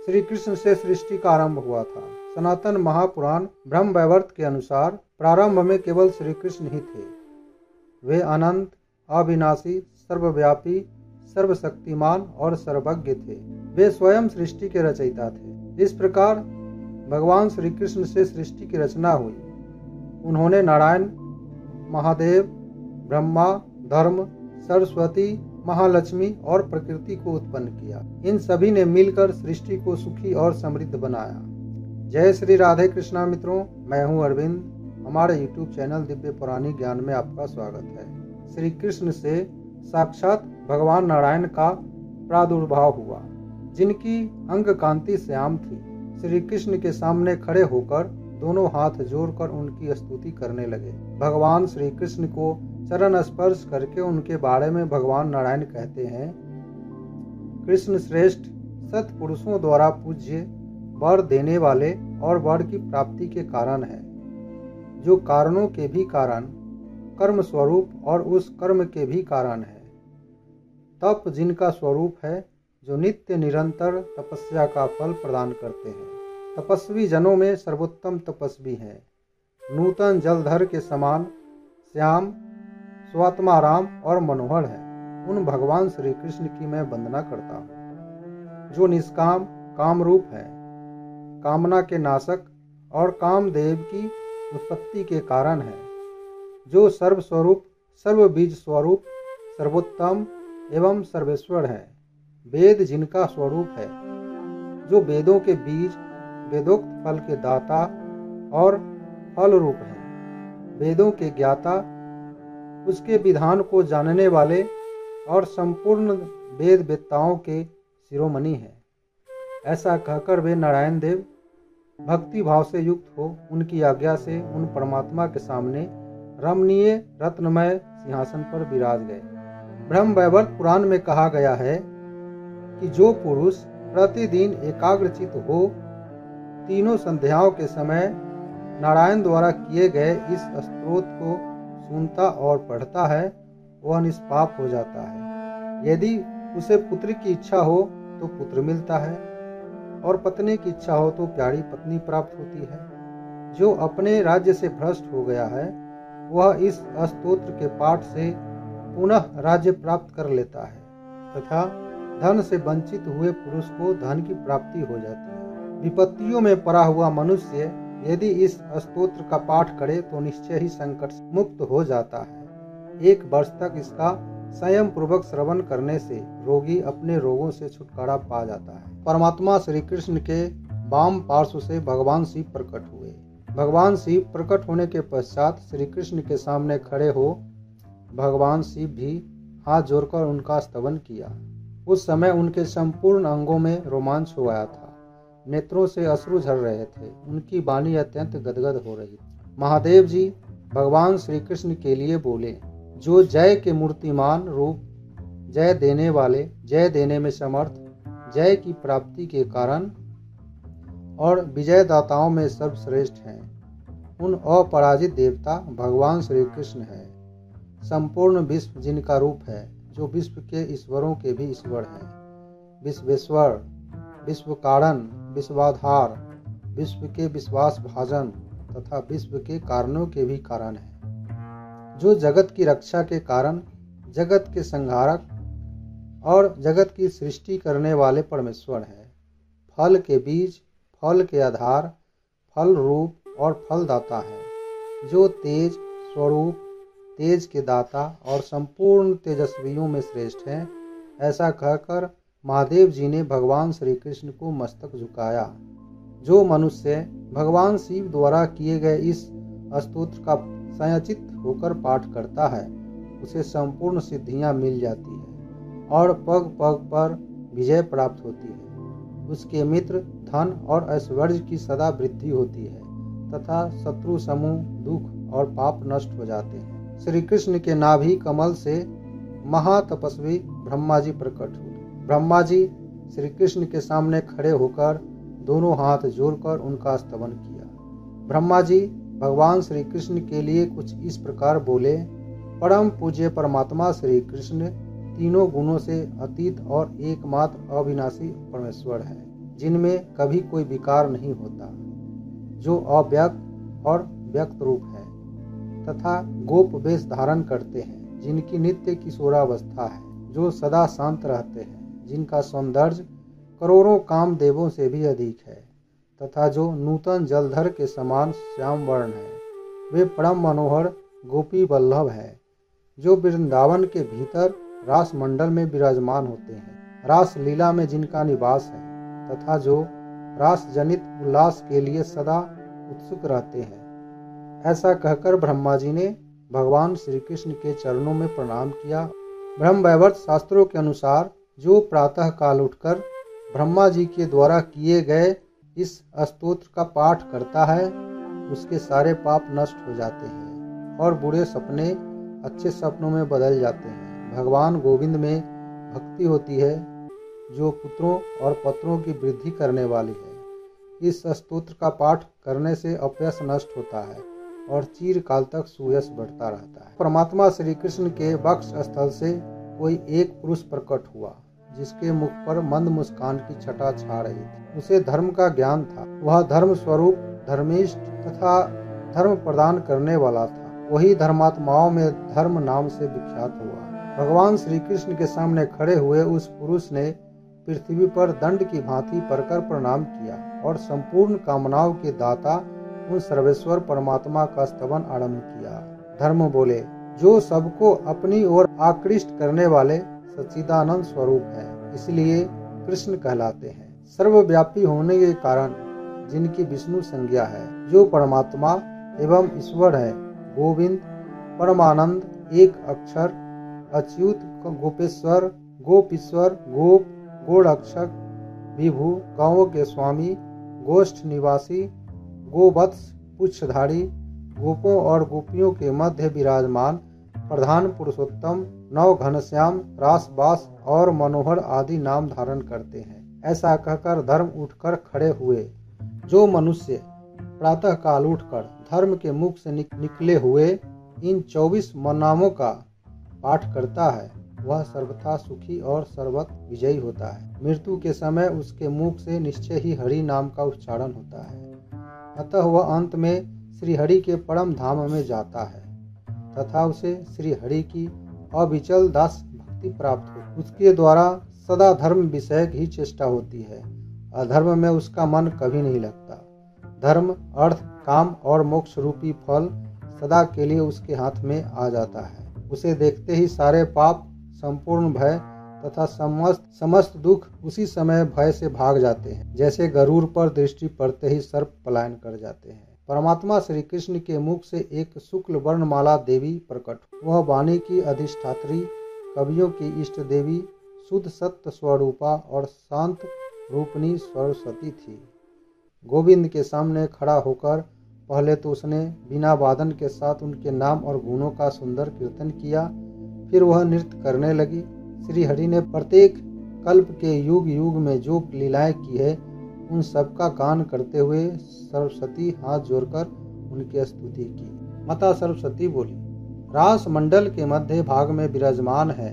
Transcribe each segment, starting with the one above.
श्री कृष्ण से सृष्टि का आरंभ हुआ था। सनातन महापुराण ब्रह्म वैवर्त के अनुसार प्रारंभ में केवल श्री कृष्ण ही थे। वे अनंत, अविनाशी, सर्वव्यापी, सर्वशक्तिमान और सर्वज्ञ थे। वे स्वयं सृष्टि के रचयिता थे। इस प्रकार भगवान श्री कृष्ण से सृष्टि की रचना हुई। उन्होंने नारायण, महादेव, ब्रह्मा, धर्म, सरस्वती, महालक्ष्मी और प्रकृति को उत्पन्न किया। इन सभी ने मिलकर सृष्टि को सुखी और समृद्ध बनाया। जय श्री राधे कृष्णा मित्रों, मैं हूं अरविंद। हमारे YouTube चैनल दिव्य पौराणिक ज्ञान में आपका स्वागत है। श्री कृष्ण से साक्षात भगवान नारायण का प्रादुर्भाव हुआ, जिनकी अंग कांति श्याम थी। श्री कृष्ण के सामने खड़े होकर दोनों हाथ जोड़कर उनकी स्तुति करने लगे। भगवान श्री कृष्ण को चरण स्पर्श करके उनके बारे में भगवान नारायण कहते हैं, कृष्ण श्रेष्ठ सत्पुरुषों द्वारा पूज्य, वर देने वाले और वर की प्राप्ति के कारण है, जो कारणों के भी कारण, कर्म स्वरूप और उस कर्म के भी कारण है। तप जिनका स्वरूप है, जो नित्य निरंतर तपस्या का फल प्रदान करते हैं। तपस्वी जनों में सर्वोत्तम तपस्वी है। नूतन जलधर के समान श्याम, स्वात्मा राम और मनोहर है। उन भगवान श्री कृष्ण की मैं वंदना करता हूँ, जो निष्काम, कामरूप है, कामना के नाशक और कामदेव की उत्पत्ति के कारण है, जो सर्वस्वरूप, सर्वबीज स्वरूप, सर्वोत्तम एवं सर्वेश्वर है। वेद जिनका स्वरूप है, जो वेदों के बीज, वेदोक्त फल के दाता और फल रूप है। वेदों के ज्ञाता, उसके विधान को जानने वाले और संपूर्ण वेद वेत्ताओं के शिरोमणि है। ऐसा कहकर वे नारायण देव भक्ति भाव से युक्त हो उनकी आज्ञा से उन परमात्मा के सामने रमणीय रत्नमय सिंहासन पर विराज गए। ब्रह्म वैवर्त पुराण में कहा गया है कि जो पुरुष प्रतिदिन एकाग्रचित हो तीनों संध्याओं के समय नारायण द्वारा किए गए इस स्तोत्र को सुनता और पढ़ता है, वह निष्पाप हो जाता है। यदि उसे पुत्र की इच्छा हो तो पुत्र मिलता है, और पत्नी की इच्छा हो तो प्यारी पत्नी प्राप्त होती है। जो अपने राज्य से भ्रष्ट हो गया है, वह इस स्तोत्र के पाठ से पुनः राज्य प्राप्त कर लेता है, तथा धन से वंचित हुए पुरुष को धन की प्राप्ति हो जाती है। विपत्तियों में पड़ा हुआ मनुष्य यदि इस स्तोत्र का पाठ करे तो निश्चय ही संकट मुक्त हो जाता है। 1 वर्ष तक इसका संयम पूर्वक श्रवण करने से रोगी अपने रोगों से छुटकारा पा जाता है। परमात्मा श्री कृष्ण के वाम पार्श्व से भगवान शिव प्रकट हुए। भगवान शिव प्रकट होने के पश्चात श्री कृष्ण के सामने खड़े हो भगवान शिव भी हाथ जोड़कर उनका स्तवन किया। उस समय उनके संपूर्ण अंगों में रोमांच हो आया था। नेत्रों से अश्रु झर रहे थे। उनकी वाणी अत्यंत गदगद हो रही थी। महादेव जी भगवान श्री कृष्ण के लिए बोले, जो जय के मूर्तिमान रूप, जय देने वाले, जय देने में समर्थ, जय की प्राप्ति के कारण और विजयदाताओं में सर्वश्रेष्ठ हैं, उन अपराजित देवता भगवान श्री कृष्ण है। संपूर्ण विश्व जिनका रूप है, जो विश्व के ईश्वरों के भी ईश्वर हैं, विश्वेश्वर, विश्व कारण, विश्वाधार, विश्व के विश्वास भाजन तथा विश्व के कारणों के भी कारण है, जो जगत की रक्षा के कारण, जगत के संहारक और जगत की सृष्टि करने वाले परमेश्वर है। फल के बीज, फल के आधार, फल रूप और फलदाता है, जो तेज स्वरूप, तेज के दाता और संपूर्ण तेजस्वियों में श्रेष्ठ हैं। ऐसा कहकर महादेव जी ने भगवान श्री कृष्ण को मस्तक झुकाया। जो मनुष्य भगवान शिव द्वारा किए गए इस स्तोत्र का संयचित होकर पाठ करता है, उसे संपूर्ण सिद्धियां मिल जाती है और पग पग पर विजय प्राप्त होती है। उसके मित्र, धन और ऐश्वर्य की सदा वृद्धि होती है तथा शत्रु समूह, दुख और पाप नष्ट हो जाते हैं। श्री कृष्ण के नाभि कमल से महातपस्वी ब्रह्मा जी प्रकट हुए। ब्रह्मा जी श्री कृष्ण के सामने खड़े होकर दोनों हाथ जोड़कर उनका स्तवन किया। ब्रह्मा जी भगवान श्री कृष्ण के लिए कुछ इस प्रकार बोले, परम पूज्य परमात्मा श्री कृष्ण तीनों गुणों से अतीत और एकमात्र अविनाशी परमेश्वर है। जिनमें कभी कोई विकार नहीं होता, जो अव्यक्त और व्यक्त रूप है, तथा गोप वेश धारण करते हैं, जिनकी नित्य किशोरावस्था है, जो सदा शांत रहते हैं, जिनका सौंदर्य करोड़ों कामदेवों से भी अधिक है, तथा जो नूतन जलधर के समान श्याम वर्ण है। वे परम मनोहर गोपी वल्लभ है, जो वृंदावन के भीतर रास मंडल में विराजमान होते हैं, रास लीला में जिनका निवास है, तथा जो रास जनित उल्लास के लिए सदा उत्सुक रहते हैं। ऐसा कहकर ब्रह्मा जी ने भगवान श्री कृष्ण के चरणों में प्रणाम किया। ब्रह्मवैवर्त शास्त्रों के अनुसार जो प्रातः काल उठकर ब्रह्मा जी के द्वारा किए गए इस स्तोत्र का पाठ करता है, उसके सारे पाप नष्ट हो जाते हैं और बुरे सपने अच्छे सपनों में बदल जाते हैं। भगवान गोविंद में भक्ति होती है, जो पुत्रों और पत्रों की वृद्धि करने वाली है। इस स्तोत्र का पाठ करने से अपयश नष्ट होता है और चिरकाल तक सुयश बढ़ता रहता है। परमात्मा श्री कृष्ण के वक्ष स्थल से कोई एक पुरुष प्रकट हुआ, जिसके मुख पर मंद मुस्कान की छटा छा रही थी। उसे धर्म का ज्ञान था। वह धर्म स्वरूप, धर्मिष्ठ तथा धर्म प्रदान करने वाला था। वही धर्मात्माओं में धर्म नाम से विख्यात हुआ। भगवान श्री कृष्ण के सामने खड़े हुए उस पुरुष ने पृथ्वी पर दंड की भांति पड़कर प्रणाम किया और संपूर्ण कामनाओं के दाता उन सर्वेश्वर परमात्मा का स्तवन आरंभ किया। धर्म बोले, जो सबको अपनी ओर आकृष्ट करने वाले सच्चिदानंद स्वरूप है, इसलिए कृष्ण कहलाते हैं। सर्वव्यापी होने के कारण जिनकी विष्णु संज्ञा है, जो परमात्मा एवं ईश्वर है, गोविंद, परमानंद, एक अक्षर, अच्युत, गोपेश्वर, गोपीश्वर, गोप, गोरक्षक, विभु, गांवों के स्वामी, गोष्ठ निवासी, गोवत्स, पुच्छधारी, गोपों और गोपियों के मध्य विराजमान, प्रधान पुरुषोत्तम, नव घनश्याम, रासबास और मनोहर आदि नाम धारण करते हैं। ऐसा कहकर धर्म उठकर खड़े हुए। जो मनुष्य प्रातः काल उठकर धर्म के मुख से निकले हुए इन 24 नामों का पाठ करता है, वह सर्वथा सुखी और सर्वत विजयी होता है। मृत्यु के समय उसके मुख से निश्चय ही हरि नाम का उच्चारण होता है। अतः वह अंत में श्री हरि के परम धाम में जाता है तथा उसे श्री हरि की अविचल दास भक्ति प्राप्त हो। उसके द्वारा सदा धर्म विषयक ही चेष्टा होती है। अधर्म में उसका मन कभी नहीं लगता। धर्म, अर्थ, काम और मोक्ष रूपी फल सदा के लिए उसके हाथ में आ जाता है। उसे देखते ही सारे पाप, संपूर्ण भय तथा समस्त दुख उसी समय भय से भाग जाते हैं, जैसे गरुड़ पर दृष्टि पड़ते ही सर्प पलायन कर जाते हैं। परमात्मा श्री कृष्ण के मुख से एक शुक्ल वर्णमाला देवी प्रकट। वह वाणी की अधिष्ठात्री, कवियों की इष्ट देवी, शुद्ध सत्य स्वरूपा और शांत रूपनी सरस्वती थी। गोविंद के सामने खड़ा होकर पहले तो उसने बिना वादन के साथ उनके नाम और गुणों का सुंदर कीर्तन किया। फिर वह नृत्य करने लगी। श्री हरि ने प्रत्येक कल्प के युग युग में जो लीलाएं की है, उन सब का गान करते हुए सरस्वती हाथ जोड़कर उनकी स्तुति की। माता सरस्वती बोली, रास मंडल के मध्य भाग में विराजमान है।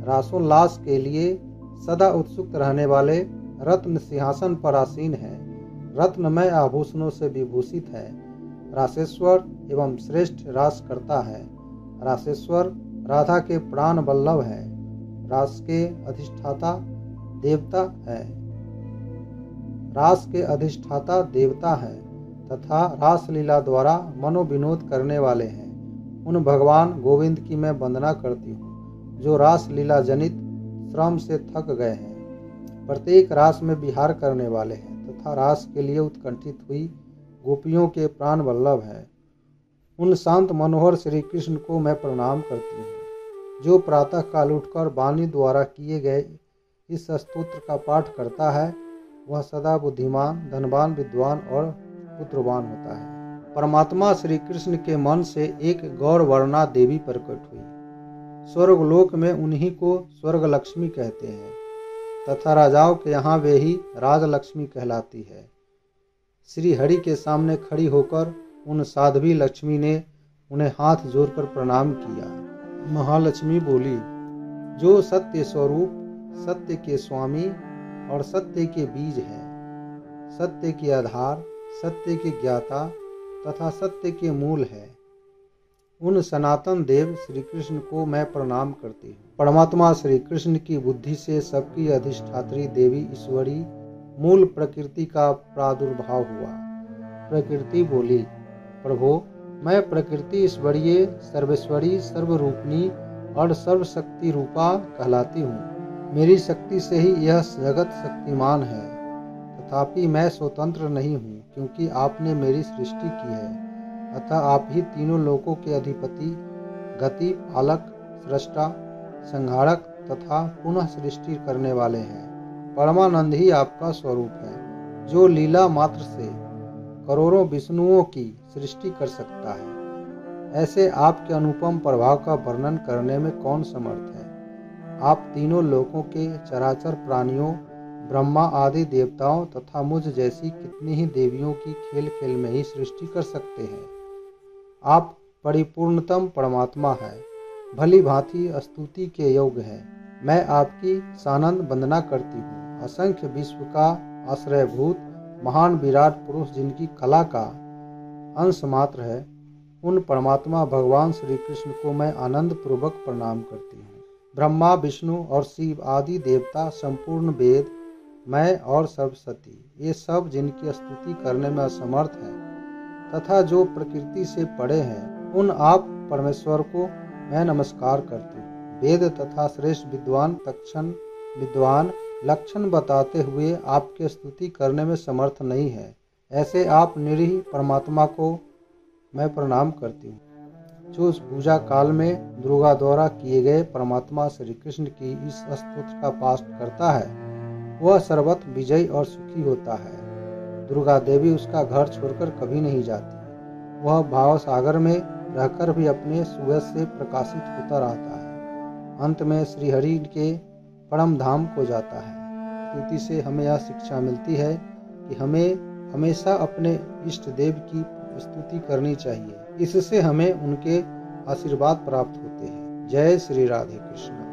रासोल्लास के लिए सदा उत्सुक रहने वाले रत्न सिंहासन पर आसीन है। रत्नमय आभूषणों से विभूषित है। रासेश्वर एवं श्रेष्ठ रास करता है। रासेश्वर राधा के प्राण वल्लभ है। रास के अधिष्ठाता देवता है। रास के अधिष्ठाता देवता है तथा रास लीला द्वारा मनोविनोद करने वाले हैं। उन भगवान गोविंद की मैं वंदना करती हूँ, जो रास लीला जनित श्रम से थक गए हैं, प्रत्येक रास में विहार करने वाले हैं तथा रास के लिए उत्कंठित हुई गोपियों के प्राण वल्लभ है। उन शांत मनोहर श्री कृष्ण को मैं प्रणाम करती हूँ, जो प्रातः काल उठकर वाणी द्वारा किए गए इस स्तोत्र का पाठ करता है। वह सदा बुद्धिमान, धनवान, विद्वान और पुत्रवान होता है। परमात्मा श्री कृष्ण के मन से एक गौरवर्णा देवी प्रकट हुई। स्वर्गलोक में उन्हीं को स्वर्ग लक्ष्मी कहते हैं तथा राजाओं के यहाँ वे ही राजलक्ष्मी कहलाती है। श्री हरि के सामने खड़ी होकर उन साध्वी लक्ष्मी ने उन्हें हाथ जोड़कर प्रणाम किया। महालक्ष्मी बोली, जो सत्य स्वरूप, सत्य के स्वामी, और सत्य के बीज हैं, सत्य के आधार, सत्य के ज्ञाता तथा सत्य के मूल है। उन सनातन देव श्री कृष्ण को मैं प्रणाम करती हूँ। परमात्मा श्री कृष्ण की बुद्धि से सबकी अधिष्ठात्री देवी ईश्वरी मूल प्रकृति का प्रादुर्भाव हुआ। प्रकृति बोली, प्रभो, मैं प्रकृति ईश्वरीय, सर्वेश्वरी, सर्वरूपिणी और सर्वशक्ति रूपा कहलाती हूँ। मेरी शक्ति से ही यह जगत शक्तिमान है। तथापि मैं स्वतंत्र नहीं हूँ, क्योंकि आपने मेरी सृष्टि की है। अतः आप ही तीनों लोकों के अधिपति, गति, पालक, सृष्टा, संहारक तथा पुनः सृष्टि करने वाले हैं। परमानंद ही आपका स्वरूप है, जो लीला मात्र से करोड़ों विष्णुओं की सृष्टि कर सकता है। ऐसे आपके अनुपम प्रभाव का वर्णन करने में कौन समर्थ है। आप तीनों लोकों के चराचर प्राणियों, ब्रह्मा आदि देवताओं तथा मुझ जैसी कितनी ही देवियों की खेल खेल में ही सृष्टि कर सकते हैं। आप परिपूर्णतम परमात्मा है, भली भांति स्तुति के योग्य है। मैं आपकी सानंद वंदना करती हूँ। असंख्य विश्व का आश्रयभूत महान विराट पुरुष, जिनकी कला का अंश मात्र है, उन परमात्मा भगवान श्री कृष्ण को मैं आनंद पूर्वक प्रणाम करती हूँ। ब्रह्मा, विष्णु और शिव आदि देवता, संपूर्ण वेद, मैं और सरस्वती, ये सब जिनकी स्तुति करने में असमर्थ हैं तथा जो प्रकृति से परे हैं, उन आप परमेश्वर को मैं नमस्कार करती हूँ। वेद तथा श्रेष्ठ विद्वान तक्षण विद्वान लक्षण बताते हुए आपके स्तुति करने में समर्थ नहीं है। ऐसे आप निरीह परमात्मा को मैं प्रणाम करती हूँ, जो उस पूजा काल में दुर्गा द्वारा किए गए परमात्मा श्री कृष्ण की इस स्तोत्र का पाठ करता है, वह सर्वत्र विजयी और सुखी होता है। दुर्गा देवी उसका घर छोड़कर कभी नहीं जाती। वह भाव सागर में रहकर भी अपने सूरज से प्रकाशित होता रहता है। अंत में श्रीहरि के परम धाम को जाता है। स्तुति से हमें यह शिक्षा मिलती है कि हमें हमेशा अपने इष्ट देव की स्तुति करनी चाहिए। इससे हमें उनके आशीर्वाद प्राप्त होते हैं। जय श्री राधे कृष्ण।